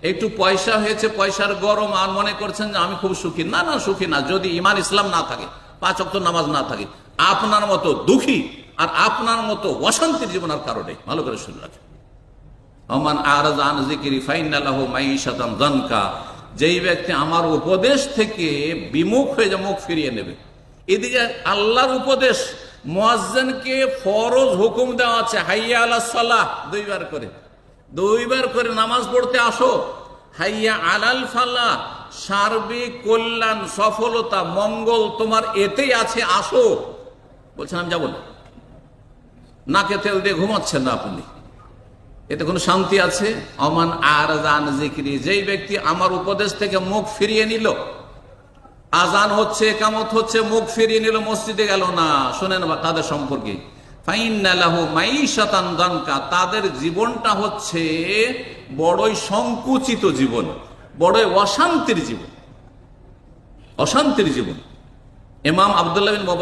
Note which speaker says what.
Speaker 1: একটু পয়সা হয়েছে, পয়সার গরম, আর মনে করছেন যে আমি খুব সুখী। না না, সুখী না। যদি ঈমান ইসলাম না থাকে, 5 ওয়াক্ত নামাজ না থাকে, আপনার মতো দুঃখী আর আপনার মতো অশান্তির জীবনের কারণে। ভালো করে শুনে রাখেন। ওমান আরাজ আন যিকরি ফাইন্না লাহু মাঈশাতান যানকা, যেই ব্যক্তি আমার উপদেশ থেকে বিমুখ হয়ে যায়, মুখ ফিরিয়ে নেবে। এদিকে আল্লাহর উপদেশ, মুয়াজ্জিনকে ফরজ হুকুম দেওয়া আছে, হাইয়া আলাস সালাহ, দুইবার করে নামাজ পড়তে আসো। হাইয়া আলাল ফালাহ, সার্বিক কল্যাণ, সফলতা, মঙ্গল তোমার এতেই আছে, আসো। বলছেন আমি যাবো না। নাকে তেল দিয়ে ঘুমাচ্ছেন না আপনি, এতে কোনো শান্তি আছে? ওমান আরাজ আন যিকরি, যেই ব্যক্তি আমার উপদেশ থেকে মুখ ফিরিয়ে নিল, আজান হচ্ছে, একামত হচ্ছে, মুখ ফিরিয়ে নিল, মসজিদে গেল না। শোনেন তাদের সম্পর্কে, ফাইন্না লাহু মাঈশাতান যানকা, তাদের জীবনটা হচ্ছে বড়ই সংকুচিত জীবন, বড়ই অশান্তির জীবন। ইমাম আব্দুল্লাহ বিন মুবারক